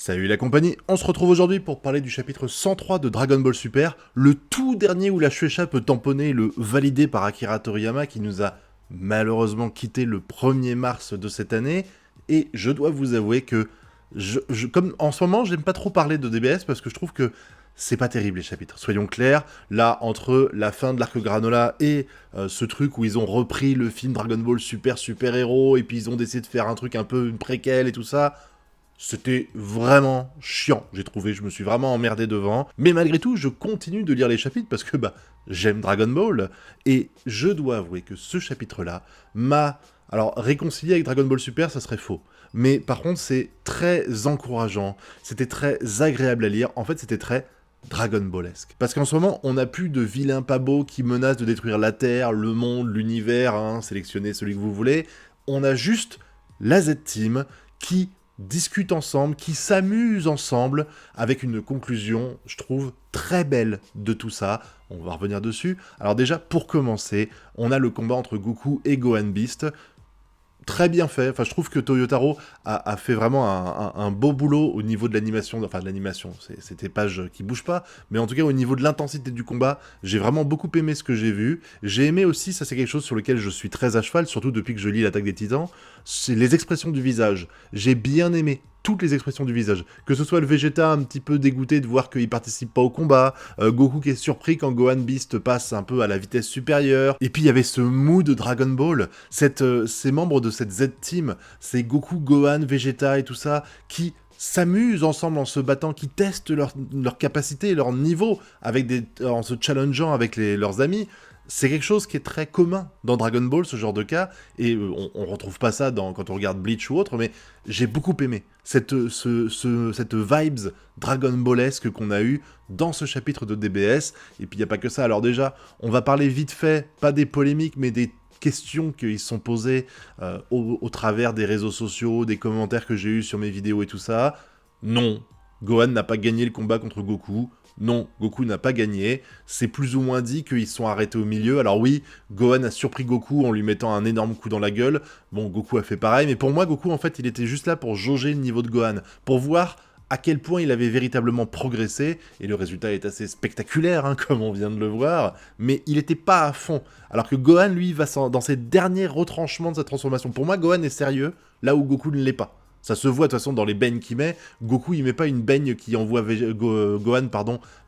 Salut la compagnie, on se retrouve aujourd'hui pour parler du chapitre 103 de Dragon Ball Super, le tout dernier où la Shueisha peut tamponner le validé par Akira Toriyama qui nous a malheureusement quitté le 1er mars de cette année, et je dois vous avouer que, comme en ce moment j'aime pas trop parler de DBS parce que je trouve que c'est pas terrible les chapitres, soyons clairs, là entre la fin de l'arc Granola et ce truc où ils ont repris le film Dragon Ball Super Super Héros et puis ils ont décidé de faire un truc un peu une préquelle et tout ça, c'était vraiment chiant, j'ai trouvé, je me suis vraiment emmerdé devant. Mais malgré tout, je continue de lire les chapitres parce que, j'aime Dragon Ball. Et je dois avouer que ce chapitre-là m'a... Alors, réconcilié avec Dragon Ball Super, ça serait faux. Mais par contre, c'est très encourageant, c'était très agréable à lire. En fait, c'était très Dragon Ballesque. Parce qu'en ce moment, on n'a plus de vilains pas beaux qui menacent de détruire la Terre, le monde, l'univers, sélectionnez celui que vous voulez. On a juste la Z-Team qui discutent ensemble, qui s'amusent ensemble, avec une conclusion, je trouve, très belle de tout ça. On va revenir dessus. Alors déjà, pour commencer, on a le combat entre Goku et Gohan Beast. Très bien fait, enfin je trouve que Toyotaro a fait vraiment un beau boulot au niveau de l'animation, enfin de l'animation, c'est des pages qui bougent pas, mais en tout cas au niveau de l'intensité du combat, j'ai vraiment beaucoup aimé ce que j'ai vu. J'ai aimé aussi, ça c'est quelque chose sur lequel je suis très à cheval, surtout depuis que je lis l'Attaque des Titans, c'est les expressions du visage. J'ai bien aimé toutes les expressions du visage. Que ce soit le Vegeta un petit peu dégoûté de voir qu'il participe pas au combat, Goku qui est surpris quand Gohan Beast passe un peu à la vitesse supérieure, et puis il y avait ce mood de Dragon Ball, ces membres de cette Z-Team, c'est Goku, Gohan, Vegeta et tout ça, qui s'amusent ensemble en se battant, qui testent leur capacité, leur niveau, en se challengeant avec leurs amis. C'est quelque chose qui est très commun dans Dragon Ball, ce genre de cas, et on retrouve pas ça quand on regarde Bleach ou autre, mais j'ai beaucoup aimé cette vibes Dragon Ballesque qu'on a eu dans ce chapitre de DBS, et puis il n'y a pas que ça. Alors déjà, on va parler vite fait, pas des polémiques, mais des questions qui sont posées au travers des réseaux sociaux, des commentaires que j'ai eus sur mes vidéos et tout ça. Non, Gohan n'a pas gagné le combat contre Goku. Non, Goku n'a pas gagné. C'est plus ou moins dit qu'ils sont arrêtés au milieu. Alors oui, Gohan a surpris Goku en lui mettant un énorme coup dans la gueule. Bon, Goku a fait pareil, mais pour moi, Goku, en fait, il était juste là pour jauger le niveau de Gohan, pour voir à quel point il avait véritablement progressé, et le résultat est assez spectaculaire, comme on vient de le voir, mais il n'était pas à fond. Alors que Gohan, lui, va dans ses derniers retranchements de sa transformation. Pour moi, Gohan est sérieux, là où Goku ne l'est pas. Ça se voit de toute façon dans les beignes qu'il met. Goku, il met pas une baigne qui envoie Gohan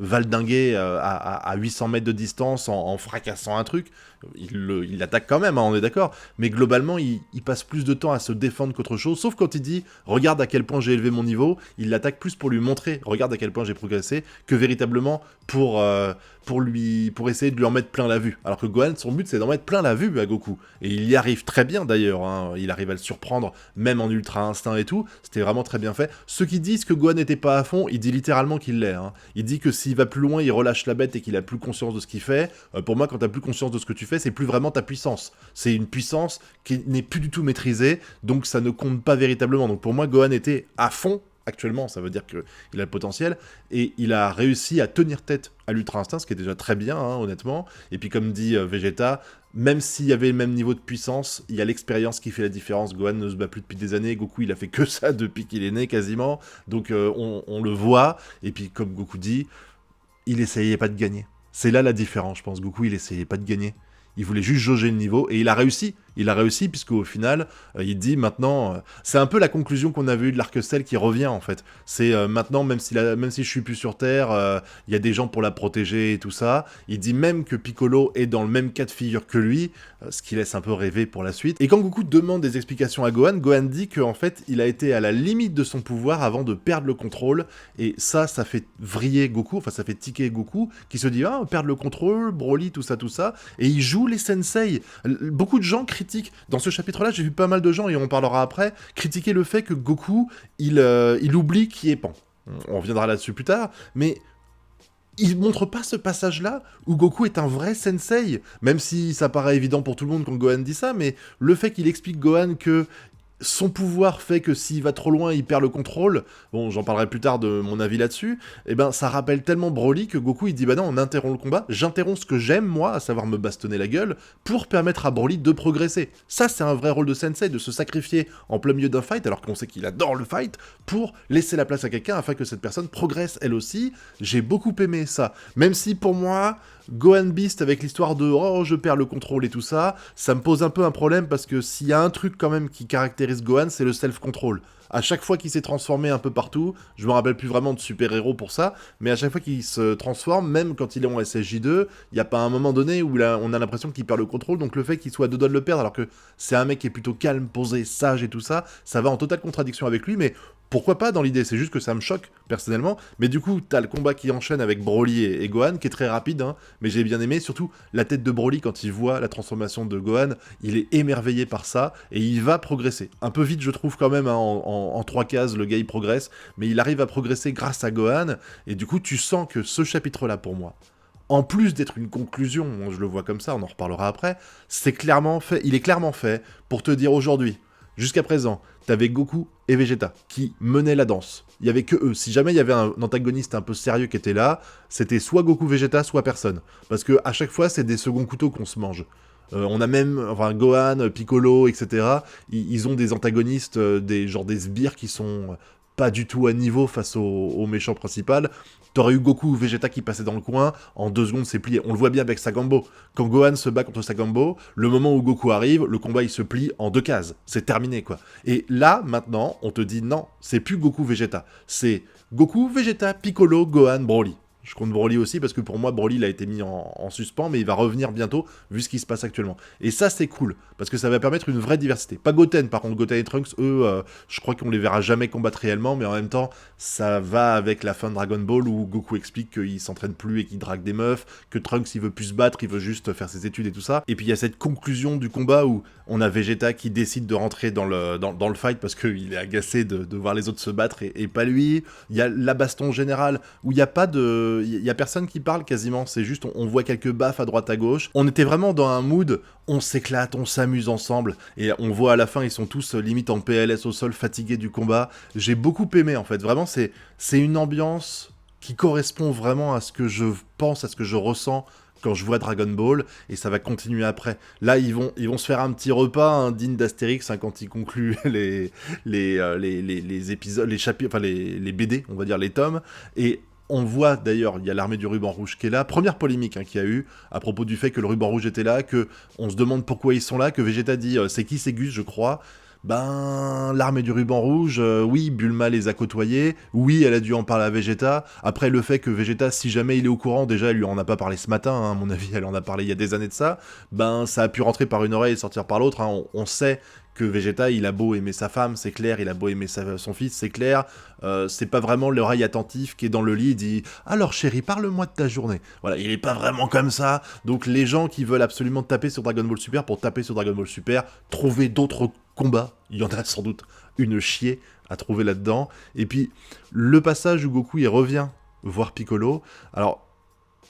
valdinguer à 800 mètres de distance en fracassant un truc. Il l'attaque quand même, on est d'accord. Mais globalement, il passe plus de temps à se défendre qu'autre chose. Sauf quand il dit « Regarde à quel point j'ai élevé mon niveau », il l'attaque plus pour lui montrer « Regarde à quel point j'ai progressé » que véritablement pour essayer de lui en mettre plein la vue. Alors que Gohan, son but, c'est d'en mettre plein la vue à Goku. Et il y arrive très bien d'ailleurs. Il arrive à le surprendre, même en Ultra Instinct et tout. C'était vraiment très bien fait. Ceux qui disent que Gohan n'était pas à fond, il dit littéralement qu'il l'est. Il dit que s'il va plus loin, il relâche la bête et qu'il a plus conscience de ce qu'il fait. Pour moi, quand t'as plus conscience de ce que tu fais, c'est plus vraiment ta puissance. C'est une puissance qui n'est plus du tout maîtrisée, donc ça ne compte pas véritablement. Donc pour moi, Gohan était à fond. Actuellement, ça veut dire qu'il a le potentiel, et il a réussi à tenir tête à l'Ultra Instinct, ce qui est déjà très bien, honnêtement. Et puis comme dit Vegeta, même s'il y avait le même niveau de puissance, il y a l'expérience qui fait la différence. Gohan ne se bat plus depuis des années, Goku il a fait que ça depuis qu'il est né quasiment, donc on le voit, et puis comme Goku dit, il essayait pas de gagner. C'est là la différence, je pense. Goku il essayait pas de gagner. Il voulait juste jauger le niveau, et il a réussi. Il a réussi, puisqu'au final, il dit maintenant... c'est un peu la conclusion qu'on avait eue de l'arc Cell qui revient, en fait. C'est maintenant, même si je suis plus sur Terre, il y a des gens pour la protéger et tout ça. Il dit même que Piccolo est dans le même cas de figure que lui, ce qui laisse un peu rêver pour la suite. Et quand Goku demande des explications à Gohan, Gohan dit qu'en fait, il a été à la limite de son pouvoir avant de perdre le contrôle, et ça fait vriller Goku, enfin ça fait tiquer Goku, qui se dit « Ah, perdre le contrôle, Broly, tout ça, et il joue les sensei. Beaucoup de gens critiquent. Dans ce chapitre-là, j'ai vu pas mal de gens, et on en parlera après, critiquer le fait que Goku, il oublie qui est Pan. On reviendra là-dessus plus tard, mais il montre pas ce passage-là où Goku est un vrai sensei, même si ça paraît évident pour tout le monde quand Gohan dit ça, mais le fait qu'il explique Gohan que son pouvoir fait que s'il va trop loin, il perd le contrôle. Bon, j'en parlerai plus tard de mon avis là-dessus. Et ben, ça rappelle tellement Broly que Goku, il dit, bah non, on interrompt le combat, j'interromps ce que j'aime, moi, à savoir me bastonner la gueule, pour permettre à Broly de progresser. Ça, c'est un vrai rôle de sensei, de se sacrifier en plein milieu d'un fight, alors qu'on sait qu'il adore le fight, pour laisser la place à quelqu'un afin que cette personne progresse elle aussi. J'ai beaucoup aimé ça. Même si, pour moi, Gohan Beast avec l'histoire de oh je perds le contrôle et tout ça, ça me pose un peu un problème parce que s'il y a un truc quand même qui caractérise Gohan, c'est le self-control. À chaque fois qu'il s'est transformé un peu partout, je me rappelle plus vraiment de super-héros pour ça, mais à chaque fois qu'il se transforme, même quand il est en SSJ2, il n'y a pas un moment donné où on a l'impression qu'il perd le contrôle, donc le fait qu'il soit à deux doigts de le perdre alors que c'est un mec qui est plutôt calme, posé, sage et tout ça, ça va en totale contradiction avec lui, mais pourquoi pas dans l'idée, c'est juste que ça me choque personnellement, mais du coup t'as le combat qui enchaîne avec Broly et Gohan qui est très rapide, hein, mais j'ai bien aimé, surtout la tête de Broly quand il voit la transformation de Gohan, il est émerveillé par ça, et il va progresser. Un peu vite je trouve quand même, hein, en 3 cases le gars il progresse, mais il arrive à progresser grâce à Gohan, et du coup tu sens que ce chapitre là pour moi, en plus d'être une conclusion, je le vois comme ça, on en reparlera après, c'est clairement fait, il est clairement fait pour te dire aujourd'hui, jusqu'à présent, t'avais Goku et Vegeta qui menaient la danse. Il y avait que eux. Si jamais il y avait un antagoniste un peu sérieux qui était là, c'était soit Goku Vegeta, soit personne. Parce que à chaque fois, c'est des seconds couteaux qu'on se mange. On a même, enfin, Gohan, Piccolo, etc. Ils ont des antagonistes, genre des sbires qui sont pas du tout à niveau face au méchant principal. T'aurais eu Goku ou Vegeta qui passaient dans le coin, en 2 secondes c'est plié. On le voit bien avec Sagambo. Quand Gohan se bat contre Sagambo, le moment où Goku arrive, le combat il se plie en 2 cases. C'est terminé quoi. Et là, maintenant, on te dit non, c'est plus Goku Vegeta. C'est Goku, Vegeta, Piccolo, Gohan, Broly. Je compte Broly aussi parce que pour moi Broly il a été mis en suspens mais il va revenir bientôt vu ce qui se passe actuellement. Et ça c'est cool parce que ça va permettre une vraie diversité. Pas Goten par contre, Goten et Trunks eux je crois qu'on les verra jamais combattre réellement mais en même temps ça va avec la fin de Dragon Ball où Goku explique qu'il s'entraîne plus et qu'il drague des meufs, que Trunks il veut plus se battre, il veut juste faire ses études et tout ça. Et puis il y a cette conclusion du combat où on a Vegeta qui décide de rentrer dans le fight parce qu'il est agacé de voir les autres se battre et pas lui. Il y a la baston générale où il n'y a pas de... Il y a personne qui parle quasiment, c'est juste on voit quelques baffes à droite à gauche. On était vraiment dans un mood, on s'éclate, on s'amuse ensemble, et on voit à la fin ils sont tous limite en PLS au sol, fatigués du combat. J'ai beaucoup aimé en fait, vraiment c'est une ambiance qui correspond vraiment à ce que je pense, à ce que je ressens quand je vois Dragon Ball, et ça va continuer après. Là, ils vont se faire un petit repas, hein, digne d'Astérix, hein, quand ils concluent les épisodes, les chapitres, enfin les BD, on va dire les tomes, et on voit d'ailleurs, il y a l'armée du ruban rouge qui est là. Première polémique hein, qu'il y a eu à propos du fait que le ruban rouge était là, que on se demande pourquoi ils sont là, que Vegeta dit c'est qui c'est Gus je crois. Ben, l'armée du ruban rouge, oui, Bulma les a côtoyés, oui, elle a dû en parler à Vegeta. Après, le fait que Vegeta, si jamais il est au courant, déjà, elle lui en a pas parlé ce matin, hein, à mon avis, elle en a parlé il y a des années de ça, ben, ça a pu rentrer par une oreille et sortir par l'autre, hein. On sait que Vegeta, il a beau aimer sa femme, c'est clair, il a beau aimer son fils, c'est clair, c'est pas vraiment l'oreille attentive qui est dans le lit, il dit « Alors chérie, parle-moi de ta journée ». Voilà, il est pas vraiment comme ça, donc les gens qui veulent absolument taper sur Dragon Ball Super, pour taper sur Dragon Ball Super, trouver d'autres combats, il y en a sans doute une chier à trouver là-dedans, et puis le passage où Goku il revient voir Piccolo, alors...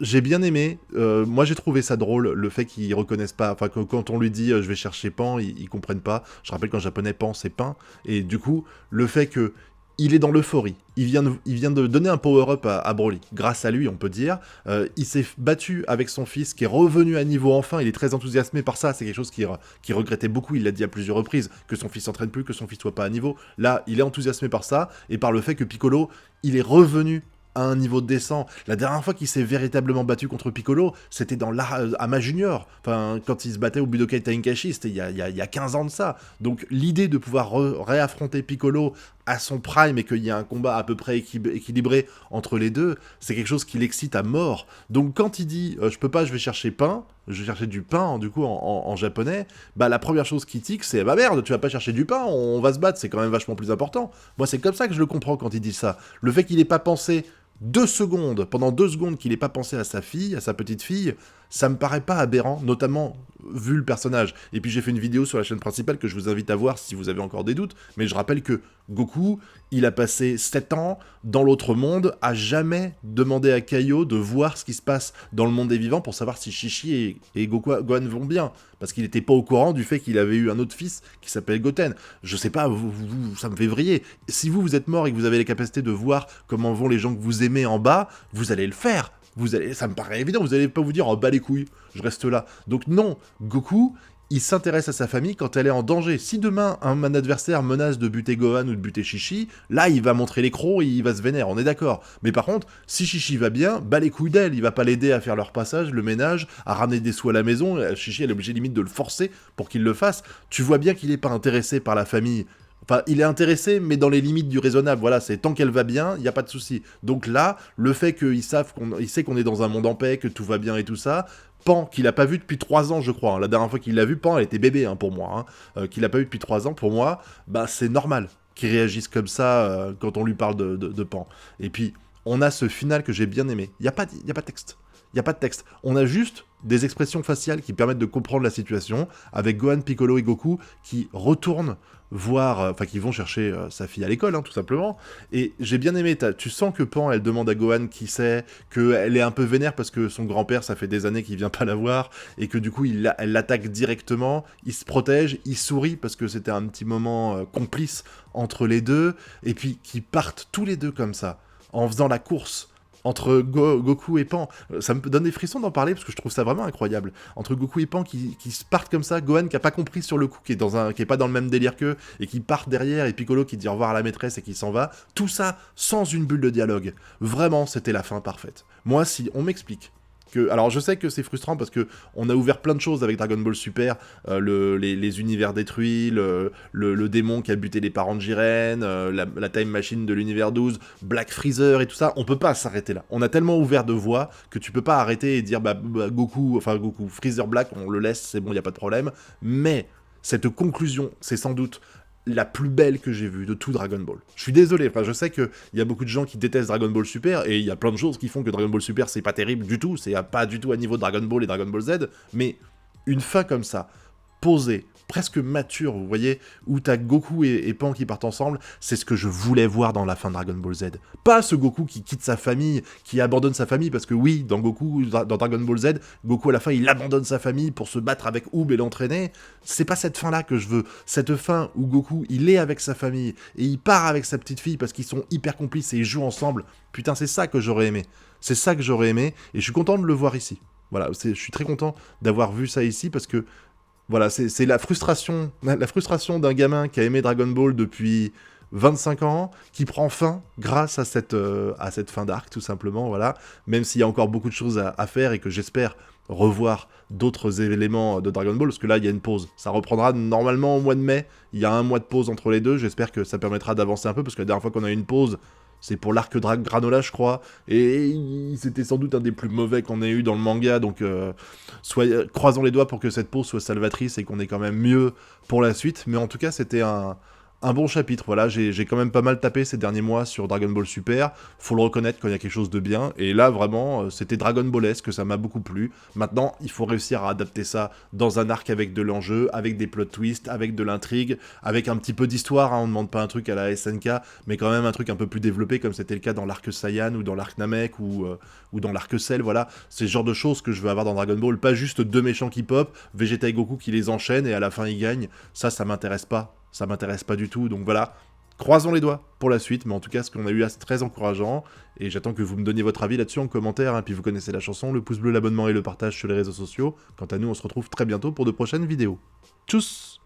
J'ai bien aimé, moi j'ai trouvé ça drôle, le fait qu'ils reconnaissent pas, enfin que quand on lui dit je vais chercher Pan, ils comprennent pas. Je rappelle qu'en japonais Pan c'est pain, et du coup le fait que il est dans l'euphorie, il vient de donner un power-up à Broly, grâce à lui on peut dire, il s'est battu avec son fils qui est revenu à niveau enfin, il est très enthousiasmé par ça, c'est quelque chose qu'il regrettait beaucoup, il l'a dit à plusieurs reprises, que son fils s'entraîne plus, que son fils soit pas à niveau, là il est enthousiasmé par ça, et par le fait que Piccolo, il est revenu à un niveau décent. La dernière fois qu'il s'est véritablement battu contre Piccolo, c'était à Ma Junior. Enfin, quand il se battait au Budokai Tenkaichi, c'était il y a 15 ans de ça. Donc l'idée de pouvoir réaffronter Piccolo à son prime et qu'il y ait un combat à peu près équilibré entre les deux, c'est quelque chose qui l'excite à mort. Donc quand il dit je peux pas, je vais chercher pain, je vais chercher du pain du coup en japonais, bah la première chose qui tique c'est bah merde, tu vas pas chercher du pain, on va se battre, c'est quand même vachement plus important. Moi c'est comme ça que je le comprends quand il dit ça. Le fait qu'il ait pas pensé 2 secondes, pendant 2 secondes qu'il ait pas pensé à sa fille, à sa petite fille, ça me paraît pas aberrant, notamment vu le personnage. Et puis j'ai fait une vidéo sur la chaîne principale que je vous invite à voir si vous avez encore des doutes, mais je rappelle que Goku, il a passé 7 ans dans l'autre monde, à jamais demander à Kaio de voir ce qui se passe dans le monde des vivants pour savoir si Chichi et Gohan vont bien, parce qu'il n'était pas au courant du fait qu'il avait eu un autre fils qui s'appelle Goten. Je sais pas, ça me fait vriller. Si vous êtes mort et que vous avez les capacités de voir comment vont les gens que vous aimez en bas, vous allez le faire. Ça me paraît évident, vous allez pas vous dire « Oh, bah les couilles, je reste là ». Donc non, Goku, il s'intéresse à sa famille quand elle est en danger. Si demain, un adversaire menace de buter Gohan ou de buter Chichi, là, il va montrer les crocs et il va se vénérer, on est d'accord. Mais par contre, si Chichi va bien, bah les couilles d'elle, il va pas l'aider à faire leur passage, le ménage, à ramener des sous à la maison, Chichi, elle est obligée limite de le forcer pour qu'il le fasse. Tu vois bien qu'il est pas intéressé par la famille. Enfin, il est intéressé, mais dans les limites du raisonnable. Voilà, c'est tant qu'elle va bien, il n'y a pas de souci. Donc là, le fait qu'il sait qu'on est dans un monde en paix, que tout va bien et tout ça, Pan, qu'il a pas vu depuis 3 ans, je crois. Hein. La dernière fois qu'il l'a vu, Pan, elle était bébé, hein, pour moi. Hein. Qu'il a pas vu depuis 3 ans, pour moi, bah c'est normal qu'il réagisse comme ça quand on lui parle de Pan. Et puis, on a ce final que j'ai bien aimé. Il n'y a pas de texte. Il n'y a pas de texte. On a juste des expressions faciales qui permettent de comprendre la situation, avec Gohan, Piccolo et Goku qui retournent voir, enfin qui vont chercher sa fille à l'école, hein, tout simplement. Et j'ai bien aimé, tu sens que Pan, elle demande à Gohan qui c'est, qu'elle est un peu vénère parce que son grand-père, ça fait des années qu'il vient pas la voir, et que du coup, elle l'attaque directement, il se protège, il sourit parce que c'était un petit moment complice entre les deux, et puis qu'ils partent tous les deux comme ça, en faisant la course entre Goku et Pan. Ça me donne des frissons d'en parler parce que je trouve ça vraiment incroyable. Entre Goku et Pan qui se partent comme ça, Gohan qui a pas compris sur le coup, qui est pas dans le même délire qu'eux, et qui part derrière, et Piccolo qui dit au revoir à la maîtresse et qui s'en va. Tout ça sans une bulle de dialogue. Vraiment, c'était la fin parfaite. Moi, si on m'explique alors je sais que c'est frustrant parce que on a ouvert plein de choses avec Dragon Ball Super, les univers détruits, le démon qui a buté les parents de Jiren, la time machine de l'univers 12, Black Freezer et tout ça, on peut pas s'arrêter là. On a tellement ouvert de voies que tu peux pas arrêter et dire Goku, Freezer Black, on le laisse, c'est bon, y a pas de problème. Mais cette conclusion, c'est sans doute la plus belle que j'ai vue de tout Dragon Ball. Je suis désolé, je sais qu'il y a beaucoup de gens qui détestent Dragon Ball Super, et il y a plein de choses qui font que Dragon Ball Super, c'est pas terrible du tout, c'est pas du tout à niveau de Dragon Ball et Dragon Ball Z, mais une fin comme ça, posée, presque mature, vous voyez, où t'as Goku et Pan qui partent ensemble, c'est ce que je voulais voir dans la fin de Dragon Ball Z. Pas ce Goku qui quitte sa famille, qui abandonne sa famille, parce que oui, dans Dragon Ball Z, Goku à la fin, il abandonne sa famille pour se battre avec Oob et l'entraîner. C'est pas cette fin-là que je veux. Cette fin où Goku, il est avec sa famille, et il part avec sa petite fille, parce qu'ils sont hyper complices et ils jouent ensemble. Putain, c'est ça que j'aurais aimé. C'est ça que j'aurais aimé, et je suis content de le voir ici. Voilà, je suis très content d'avoir vu ça ici, parce que voilà, c'est la frustration d'un gamin qui a aimé Dragon Ball depuis 25 ans, qui prend fin grâce à cette fin d'arc, tout simplement, voilà. Même s'il y a encore beaucoup de choses à faire et que j'espère revoir d'autres éléments de Dragon Ball, parce que là, il y a une pause. Ça reprendra normalement au mois de mai, il y a un mois de pause entre les deux, j'espère que ça permettra d'avancer un peu, parce que la dernière fois qu'on a eu une pause, c'est pour l'arc Granola, je crois, et c'était sans doute un des plus mauvais qu'on ait eu dans le manga, donc croisons les doigts pour que cette pause soit salvatrice et qu'on ait quand même mieux pour la suite, mais en tout cas, c'était un bon chapitre, voilà, j'ai quand même pas mal tapé ces derniers mois sur Dragon Ball Super, faut le reconnaître quand il y a quelque chose de bien, et là vraiment, c'était Dragon Ballesque, ça m'a beaucoup plu. Maintenant, il faut réussir à adapter ça dans un arc avec de l'enjeu, avec des plot twists, avec de l'intrigue, avec un petit peu d'histoire, hein, on ne demande pas un truc à la SNK, mais quand même un truc un peu plus développé, comme c'était le cas dans l'arc Saiyan, ou dans l'arc Namek, ou dans l'arc Cell, voilà, c'est le genre de choses que je veux avoir dans Dragon Ball, pas juste deux méchants qui pop, Vegeta et Goku qui les enchaînent, et à la fin ils gagnent, ça m'intéresse pas. Ça m'intéresse pas du tout, donc voilà, croisons les doigts pour la suite, mais en tout cas, ce qu'on a eu là, c'est très encourageant, et j'attends que vous me donniez votre avis là-dessus en commentaire, hein, puis vous connaissez la chanson, le pouce bleu, l'abonnement et le partage sur les réseaux sociaux. Quant à nous, on se retrouve très bientôt pour de prochaines vidéos. Tchuss!